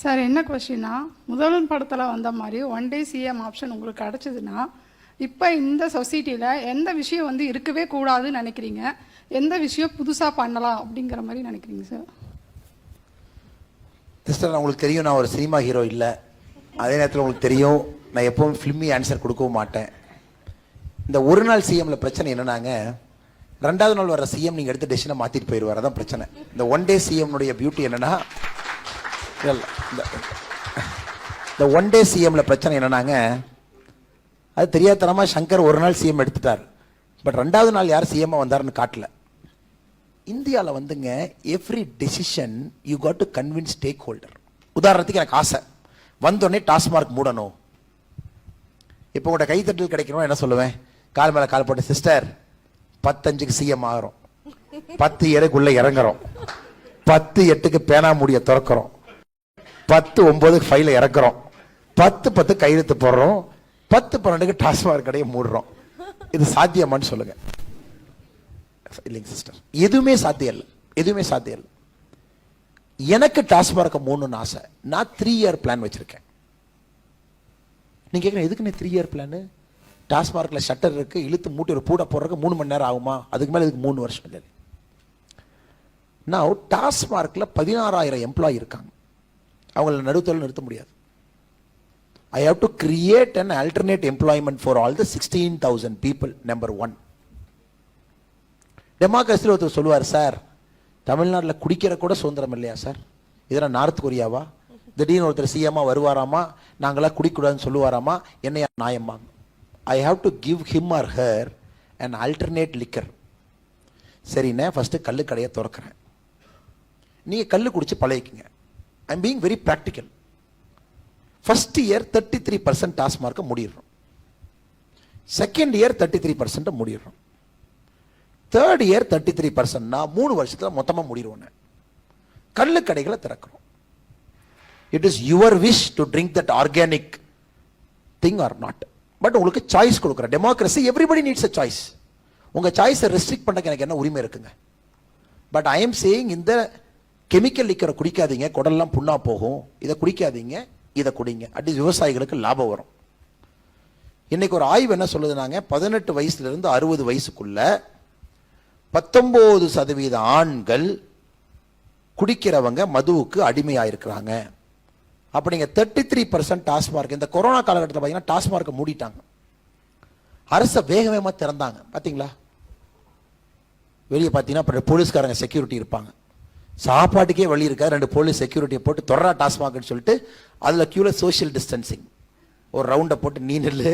Sir என்ன கொஸ்டின்னா, முதல்வன் படத்தில் வந்த மாதிரி ஒன் டே சிஎம் ஆப்ஷன் உங்களுக்கு கிடச்சிதுன்னா, இப்போ இந்த சொசைட்டியில் எந்த விஷயம் வந்து இருக்கவே கூடாதுன்னு நினைக்கிறீங்க, எந்த விஷயம் புதுசாக பண்ணலாம் அப்படிங்கிற மாதிரி நினைக்கிறீங்க சார்? சிஸ்டர், உங்களுக்கு தெரியும் நான் ஒரு சினிமா ஹீரோ இல்லை. அதே நேரத்தில் உங்களுக்கு தெரியும் நான் எப்பவும் ஃபிலிமி ஆன்சர் கொடுக்கவும் மாட்டேன். இந்த ஒரு நாள் சிஎம்ல பிரச்சனை என்னன்னாங்க, ரெண்டாவது நாள் வர சிஎம் நீங்கள் எடுத்து டெசிஷனை மாற்றிட்டு போயிடுவார். அதான் பிரச்சனை. இந்த ஒன் டே சிஎம்னுடைய பியூட்டி என்னன்னா, இந்த ஒன் டே சிஎம்ல பிரச்சனை என்னன்னாங்க, அது தெரியாதனமா சங்கர் ஒரு நாள் சிஎம் எடுத்துட்டார். பட் ரெண்டாவது நாள் யார் சிஎம் வந்தாருன்னு காட்டல. இந்தியாவில் வந்துங்க every decision you got to convince stakeholder. உதாரணத்துக்கு எனக்கு ஆசை, வந்தோடனே டாஸ்மார்க் மூடணும். இப்போ உங்களோட கைத்தட்டல் கிடைக்கணும் என்ன சொல்லுவேன், கால் மேலே கால் போட்டு, சிஸ்டர் 10:05 சிஎம் ஆகிறோம், 10:07 இறங்குறோம், 10:08 பேனா மூடிய திறக்கிறோம், 10:09 ஃபைல இறக்குறோம், 10:10 கையெழுத்து போடுறோம், 10:12 டாஸ்மார்க் கடையை மூடுறோம். இது சாத்தியமான்னு சொல்லுங்க. இல்லைங்க சிஸ்டர், எதுவுமே சாத்தியம் இல்லை, எதுவுமே சாத்தியம் இல்லை. எனக்கு டாஸ்மார்க்க மூடணும்னு ஆசை. நான் 3 இயர் பிளான் வச்சிருக்கேன். நீங்க கேட்குறேன் எதுக்கு நீ 3 இயர் பிளான்? டாஸ்மார்க்ல ஷட்டர் இருக்கு, இழுத்து மூட்டி ஒரு பூட போடுறதுக்கு 3 மணி நேரம் ஆகுமா? அதுக்கு மேலே இதுக்கு 3 வருஷம் இல்லை. நான் டாஸ்மார்க்ல 16,000 எம்ப்ளாயி இருக்காங்க. அவங்கள நடுத்தல் நிறுத்த முடியாது. I have to create an alternate employment for all the 16,000 people. Number 1. டெமோக்ரஸியில் ஒருத்தர் சொல்லுவார், சார் தமிழ்நாட்டில் குடிக்கிற கூட சுதந்திரம் இல்லையா சார், இதெல்லாம் நார்த் கொரியாவா? திடீர்னு ஒருத்தர் சிஎம்மா வருவாராமா, நாங்களாம் குடிக்கூடாதுன்னு சொல்லுவாராமா, என்னையா நியாயமா? I have to give him or her and alternate liquor. சரிண்ணே, ஃபஸ்ட்டு கல்லு கடையை திறக்கிறேன், நீங்கள் கல்லு குடிச்சு பழகிக்குங்க. I am being very practical. First year 33% டாஸ்மார்க்கை முடிடுறோம், செகண்ட் இயர் 33% முடிடுறோம், தேர்ட் இயர் 33%. 3 வருஷத்துல மொத்தமா முடிடுவோம். கல்லு கடைகளை திறக்கிறோம். It is your wish to drink that organic thing or not. But உங்களுக்கு சாய்ஸ் கொடுக்குற democracy. Everybody needs a choice. உங்க சாய்ஸை ரெஸ்ட்ரிக்ட் பண்ண எனக்கு என்ன உரிமை இருக்குங்க? பட் ஐ எம் சேயிங், இந்த கெமிக்கல் லிக்கரை குடிக்காதீங்க, குடல்லாம் புண்ணா போகும், இதை குடிக்காதீங்க, இதை குடிங்க. அட்லீஸ்ட் விவசாயிகளுக்கு லாபம் வரும். இன்னைக்கு ஒரு ஆய்வு என்ன சொல்லுதுனாங்க, 18 வயசுல இருந்து 60 வயசுக்குள்ள 19% ஆண்கள் குடிக்கிறவங்க மதுவுக்கு அடிமையாயிருக்கிறாங்க. அப்ப நீங்க 33% டாஸ்மார்க். இந்த கொரோனா காலகட்டத்தில் பார்த்தீங்கன்னா டாஸ்மார்க்கை மூடிட்டாங்க. அரச வேக வேகமாக திறந்தாங்க. பார்த்தீங்களா? வெளியே பார்த்தீங்கன்னா போலீஸ்காரங்க செக்யூரிட்டி இருப்பாங்க. சாப்பாட்டுக்கே வழி இருக்கா, 2 போலீஸ் செக்யூரிட்டியை போட்டு தொடரா டாஸ்மார்க்னு சொல்லிட்டு அதில் கியூல சோஷியல் டிஸ்டன்சிங் ஒரு ரவுண்டை போட்டு, நீ நெல்லு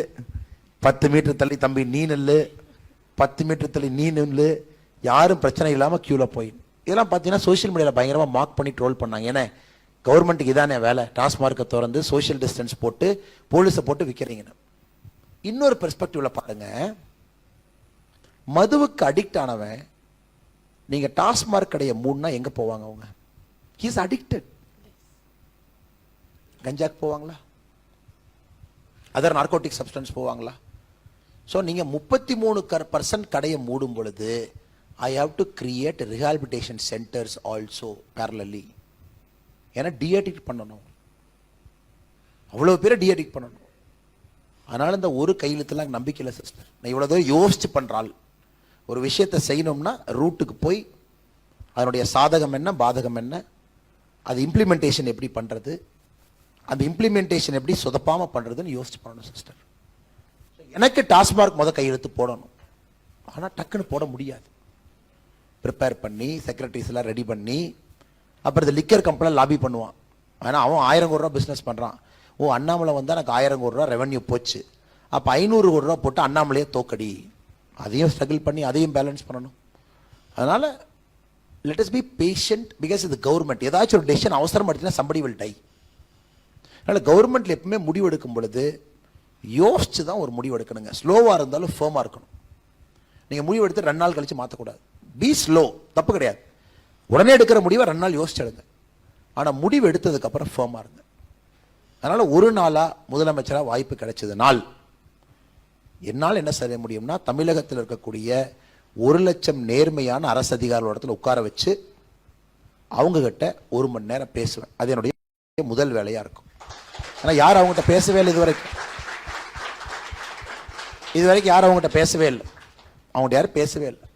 10 மீட்டர் தள்ளி, தம்பி நீ நெல்லு 10 மீட்டர் தள்ளி, நீ நெல்லு, யாரும் பிரச்சனை இல்லாமல் கியூல போய். இதெல்லாம் பார்த்தீங்கன்னா சோஷியல் மீடியாவில் பயங்கரமாக மார்க் பண்ணி ட்ரோல் பண்ணாங்க. ஏன்னா கவர்மெண்ட்டுக்கு இதானே வேலை, டாஸ்மார்க்கை திறந்து சோஷியல் டிஸ்டன்ஸ் போட்டு போலீஸை போட்டு விற்கிறீங்கன்னு. இன்னொரு பெர்ஸ்பெக்டிவ்ல பாருங்க, மதுவுக்கு அடிக்ட் ஆனவன் நீங்க டாஸ்மார்க் கடையை மூணுனா எங்க போவாங்க? அவங்க ஹீஸ் அடிக்டட். கஞ்சாக்கு போவாங்களா? அதர் நார்கோட்டிக் சப்ஸ்டன்ஸ் போவாங்களா? ஸோ நீங்கள் 33% கடையை மூடும் பொழுது I have to create rehabilitation centers also parallelly. ஏன்னா டிஅடிக்ட் பண்ணணும், அவ்வளோ பேரை டிஅடிக்ட் பண்ணணும். அதனால இந்த ஒரு கையெழுத்துலாம் நம்பிக்கை இல்லை சிஸ்டர். நான் இவ்வளோ தூரம் யோசிச்சு பண்ணுறாள் ஒரு விஷயத்தை செய்யணும்னா ரூட்டுக்கு போய் அதனுடைய சாதகம் என்ன, பாதகம் என்ன, அது இம்ப்ளிமெண்டேஷன் எப்படி பண்ணுறது, அந்த இம்ப்ளிமெண்டேஷன் எப்படி சொதப்பாமல் பண்ணுறதுன்னு யோசிச்சு பண்ணணும் சிஸ்டர். எனக்கு டாஸ்மார்க் கையெழுத்து போடணும், ஆனால் டக்குன்னு போட முடியாது. ப்ரிப்பேர் பண்ணி செக்ரட்டரிஸ் எல்லாம் ரெடி பண்ணி, அப்புறம் இந்த லிக்கர் கம்பெனியில் லாபி பண்ணுவான். ஆனால் அவன் 1000 கோடி ரூபா பிஸ்னஸ் பண்ணுறான். ஓ, அண்ணாமலை வந்தால் எனக்கு 1000 கோடி ரூபா ரெவன்யூ போச்சு, அப்போ 500 கோடி ரூபா போட்டு அண்ணாமலையே தோக்கடி. அதையும் ஸ்ட்ரகிள் பண்ணி அதையும் பேலன்ஸ் பண்ணணும். அதனால் let us B patient. Because இது கவர்மெண்ட். ஏதாச்சும் ஒரு டெசிஷன் அவசரம் எடுத்தீங்கன்னா somebody will die. அதனால் கவர்மெண்ட்டில் எப்பவுமே முடிவு எடுக்கும் பொழுது யோசிச்சு தான் ஒரு முடிவு எடுக்கணுங்க. ஸ்லோவாக இருந்தாலும் ஃபேமாக இருக்கணும். நீங்கள் முடிவு எடுத்து 2 நாள் கழிச்சு மாற்றக்கூடாது. பி ஸ்லோ, தப்பு கிடையாது. உடனே எடுக்கிற முடிவை 2 நாள் யோசிச்சு எடுங்க. ஆனால் முடிவு எடுத்ததுக்கப்புறம் ஃபேமாக இருங்க. அதனால் ஒரு நாளாக முதலமைச்சராக வாய்ப்பு கிடைச்சதுனால் என்னால் என்ன செய்ய முடியும்னா, தமிழகத்தில் இருக்கக்கூடிய 1 லட்சம் நேர்மையான அரசு அதிகாரிகள் இடத்துல உட்கார வச்சு அவங்க கிட்ட 1 மணி நேரம் பேசுவேன். அது என்னுடைய முதல் வேலையா இருக்கும். ஆனா யாரும் அவங்ககிட்ட பேசவே இல்லை இதுவரைக்கும் யாரும் அவங்ககிட்ட பேசவே இல்லை. அவங்ககிட்ட யாரும் பேசவே இல்லை.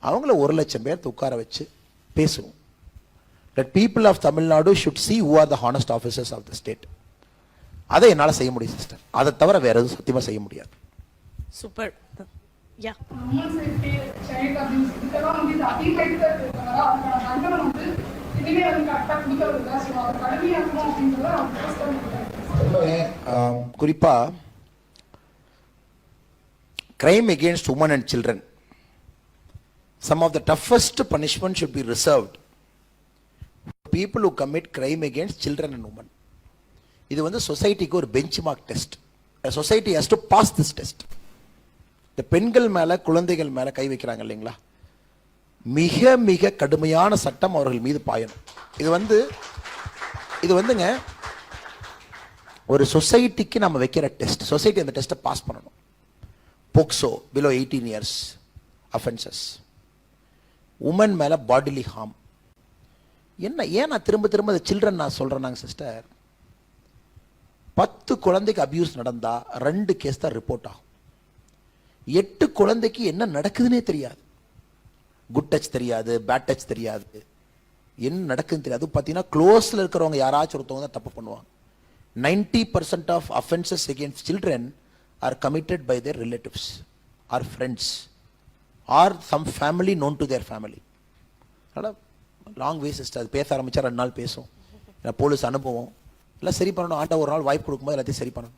அவங்கள 1,00,000 பேர் உட்கார வச்சு பேசுவோம். That people of Tamil Nadu should see who are the honest officers of the state. அதை என்னால் செய்ய முடியும் சிஸ்டர். அதை தவிர வேற எதுவும் சத்தியமாக செய்ய முடியாது. சூப்பர். யா women safety, child abuse, இதெல்லாம் வந்து இது அதிகமாயிட்டு தான் இருக்கு. அதுக்கான தண்டனை வந்து இனிமே வந்து கரெக்டாக கொடுக்கறது இல்லை. ஸோ அதை கடுமையாக்கணும் அப்படின்றத அவங்க குறிப்பா crime against women and children, some of the toughest punishment should be reserved for people who commit crime against children and women. இது வந்து சொசைட்டிக்கு ஒரு benchmark test. Society has to pass this test. இந்த பெண்கள் மேல குழந்தைகள் மேல கை வைக்கிறாங்க இல்லைங்களா, மிக மிக கடுமையான சட்டம் அவர்கள் மீது பாயணும். இது வந்துங்க ஒரு சொசைட்டிக்கு நம்ம வைக்கிற டெஸ்ட். சொசைட்டி அந்த டெஸ்ட்டை பாஸ் பண்ணணும். POCSO below 18 years offences, woman மேல பாடிலி ஹார்ம். ஏன் நான் திரும்ப திரும்ப சில்ட்ரன் நான் சொல்றேன்னாங்க சிஸ்டர், 10 குழந்தைக்கு அபியூஸ் நடந்தா 2 கேஸ் தான் ரிப்போர்ட் ஆகும். 8 குழந்தைக்கு என்ன நடக்குதுன்னே தெரியாது. குட் டச் தெரியாது, பேட் டச் தெரியாது, என்ன நடக்குதுன்னு தெரியாது. பார்த்தீங்கன்னா க்ளோஸ்ல இருக்கிறவங்க யாராச்சும் ஒருத்தவங்க தான் தப்பு பண்ணுவாங்க. 90% of offences against children are committed by their relatives or friends or some family known to their family. Long way sister. அது பேச ஆரம்பிச்சா 2 நாள் பேசும். போலீஸ் அனுபவம் எல்லாம் சரி பண்ணணும். ஆண்டவர் ஒரு நாள் வாய்ப்பு கொடுக்கும்போது எல்லாத்தையும் சரி பண்ணணும்.